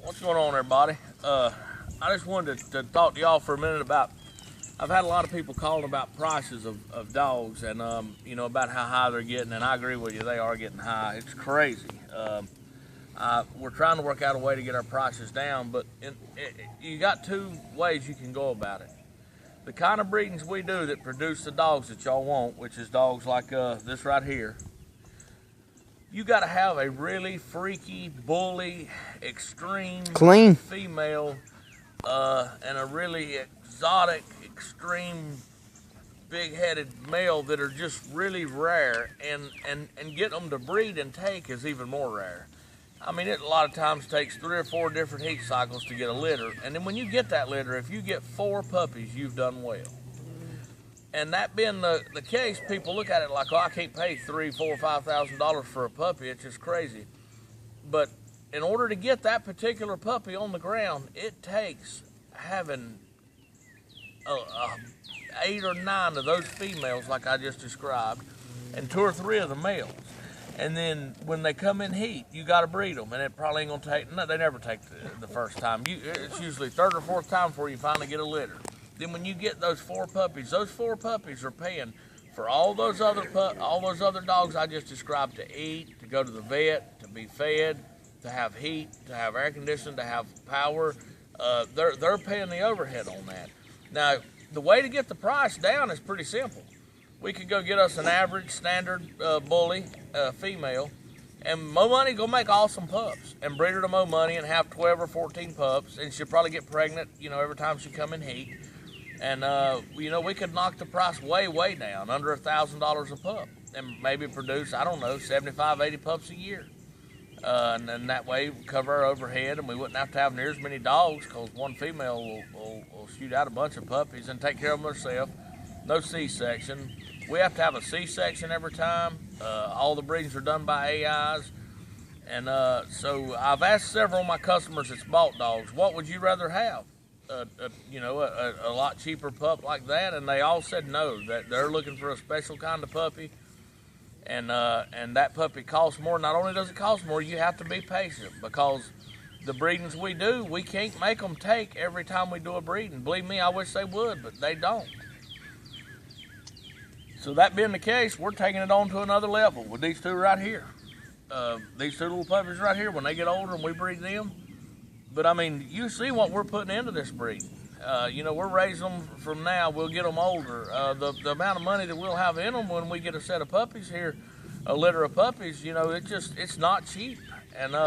What's going on, everybody? I just wanted to talk to y'all for a minute about, I've had a lot of people calling about prices of dogs and, about how high they're getting, and I agree with you, they are getting high. It's crazy. We're trying to work out a way to get our prices down, but you got two ways you can go about it. The kind of breedings we do that produce the dogs that y'all want, which is dogs like this right here, you got to have a really freaky, bully, extreme clean female and a really exotic, extreme, big-headed male that are just really rare, and get them to breed and take is even more rare. I mean, it a lot of times takes 3 or 4 different heat cycles to get a litter, and then when you get that litter, if you get 4 puppies, you've done well. And that being the case, people look at it like, oh, I can't pay $3,000, $4,000, $5,000 for a puppy. It's just crazy. But in order to get that particular puppy on the ground, it takes having 8 or 9 of those females, like I just described, and 2 or 3 of the males. And then when they come in heat, you got to breed them, and it probably ain't gonna take. No, they never take the first time. It's usually 3rd or 4th time before you finally get a litter. Then when you get those 4 puppies are paying for all those other dogs I just described to eat, to go to the vet, to be fed, to have heat, to have air conditioning, to have power. They're paying the overhead on that. Now, the way to get the price down is pretty simple. We could go get us an average standard bully female, and Mo Money go make awesome pups and breed her to Mo Money and have 12 or 14 pups, and she'll probably get pregnant, every time she come in heat. And, we could knock the price way, way down, under $1,000 a pup, and maybe produce, 75, 80 pups a year. And then that way we cover our overhead, and we wouldn't have to have near as many dogs, because one female will shoot out a bunch of puppies and take care of them herself. No C-section. We have to have a C-section every time. All the breedings are done by AIs. And so I've asked several of my customers that's bought dogs, what would you rather have? A lot cheaper pup like that, and they all said no, that they're looking for a special kind of puppy, and that puppy costs more. Not only does it cost more, you have to be patient, because the breedings we do, we can't make them take every time we do a breeding. Believe me, I wish they would, but they don't. So that being the case, we're taking it on to another level with these 2 right here. These 2 little puppies right here, when they get older and we breed them. But I mean, you see what we're putting into this breed. We're raising them from now, we'll get them older. The amount of money that we'll have in them when we get a set of puppies here, a litter of puppies, it's not cheap. And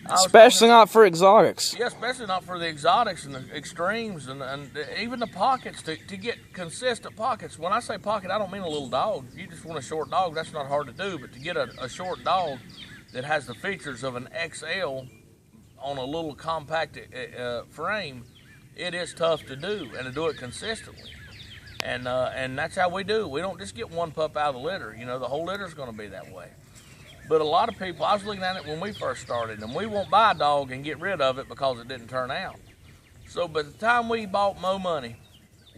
especially not for exotics. Yeah, especially not for the exotics and the extremes and even the pockets, to get consistent pockets. When I say pocket, I don't mean a little dog. If you just want a short dog, that's not hard to do. But to get a short dog that has the features of an XL on a little compact frame, it is tough to do, and to do it consistently. And that's how we do. We don't just get one pup out of the litter. The whole litter is going to be that way. But a lot of people, I was looking at it when we first started, and we won't buy a dog and get rid of it because it didn't turn out. So by the time we bought Mo Money,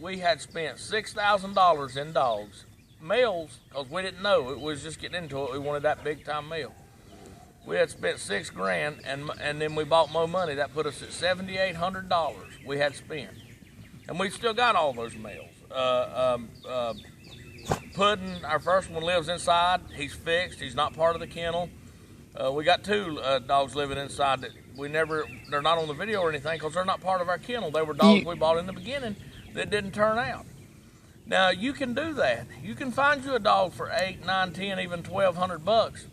we had spent $6,000 in dogs, males, because we didn't know. It was just getting into it. We wanted that big time male. We had spent $6 grand, and then we bought Mo Money. That put us at $7,800 we had spent. And we still got all those males. Puddin', our first one, lives inside. He's fixed. He's not part of the kennel. We got 2 dogs living inside that they're not on the video or anything, because they're not part of our kennel. They were dogs we bought in the beginning that didn't turn out. Now, you can do that. You can find you a dog for $8, $9, $10, even $1,200.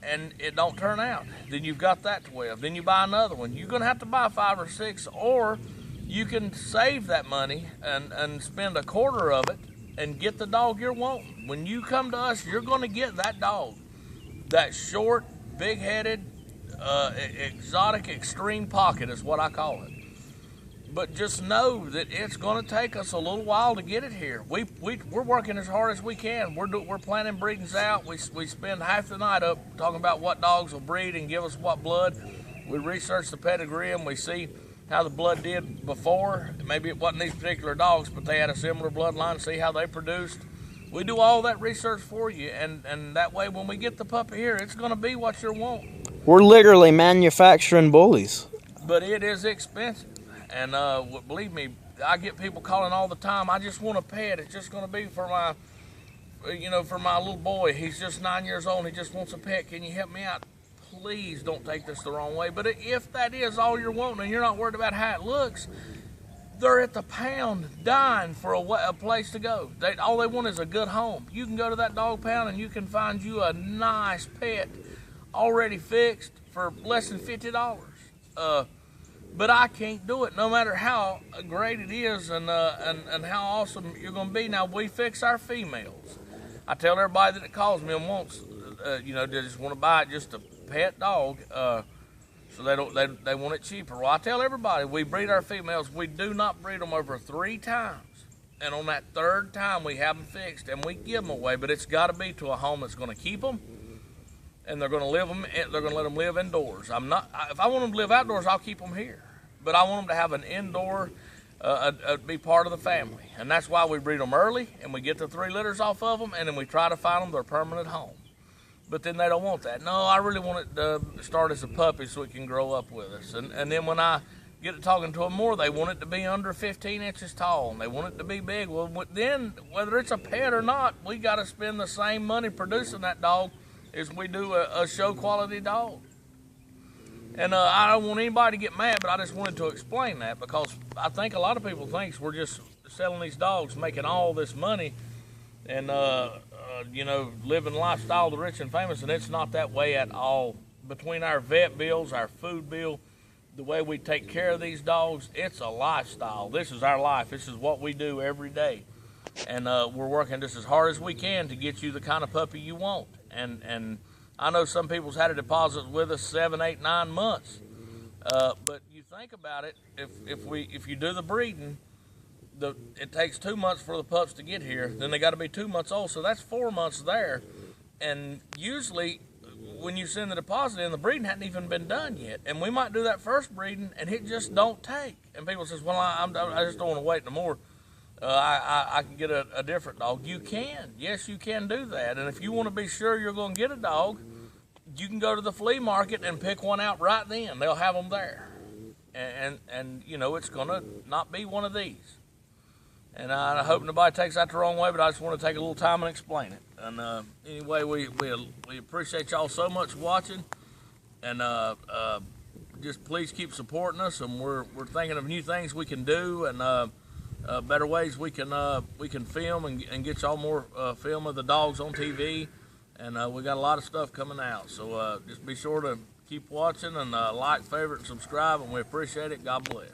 And it don't turn out. Then you've got that 12. Then you buy another one. You're going to have to buy 5 or 6, or you can save that money and spend a quarter of it and get the dog you're wanting. When you come to us, you're going to get that dog. That short, big-headed, exotic, extreme pocket is what I call it. But just know that it's going to take us a little while to get it here. We're working as hard as we can. We're planning breedings out. We spend half the night up talking about what dogs will breed and give us what blood. We research the pedigree and we see how the blood did before. Maybe it wasn't these particular dogs, but they had a similar bloodline, see how they produced. We do all that research for you, and that way when we get the puppy here, it's going to be what you're wanting. We're literally manufacturing bullies. But it is expensive, and believe me, I get people calling all the time. I just want a pet. It's just going to be for my, for my little boy. He's just 9 years old. And he just wants a pet. Can you help me out? Please don't take this the wrong way. But if that is all you're wanting and you're not worried about how it looks, they're at the pound dying for a place to go. All they want is a good home. You can go to that dog pound and you can find you a nice pet already fixed for less than $50. But I can't do it, no matter how great it is and how awesome you're going to be. Now, we fix our females. I tell everybody that calls me and wants, they just want to buy just a pet dog, so they want it cheaper. Well, I tell everybody, we breed our females. We do not breed them over 3 times. And on that 3rd time, we have them fixed, and we give them away. But it's got to be to a home that's going to keep them. And they're going to let them live indoors. If I want them to live outdoors, I'll keep them here. But I want them to have an indoor, be part of the family. And that's why we breed them early, and we get the 3 litters off of them, and then we try to find them their permanent home. But then they don't want that. No, I really want it to start as a puppy so it can grow up with us. And then when I get to talking to them more, they want it to be under 15 inches tall, and they want it to be big. Well, then, whether it's a pet or not, we got to spend the same money producing that dog as we do a show quality dog. And I don't want anybody to get mad, but I just wanted to explain that, because I think a lot of people think we're just selling these dogs, making all this money, and living lifestyle of the rich and famous, and it's not that way at all. Between our vet bills, our food bill, the way we take care of these dogs, it's a lifestyle. This is our life. This is what we do every day. And we're working just as hard as we can to get you the kind of puppy you want. And I know some people's had a deposit with us 7, 8, 9 months. But you think about it, if you do the breeding, it takes 2 months for the pups to get here. Then they got to be 2 months old, so that's 4 months there. And usually, when you send the deposit in, the breeding hadn't even been done yet. And we might do that first breeding, and it just don't take. And people says, well, I just don't want to wait no more. I can get a different dog. You can. Yes, you can do that. And if you want to be sure you're going to get a dog, you can go to the flea market and pick one out right then. They'll have them there. And it's going to not be one of these. And I hope nobody takes that the wrong way, but I just want to take a little time and explain it. And anyway, we appreciate y'all so much watching. And just please keep supporting us. And we're thinking of new things we can do, and better ways we can film and get y'all more film of the dogs on TV. And we got a lot of stuff coming out. So just be sure to keep watching and like, favorite, and subscribe. And we appreciate it. God bless.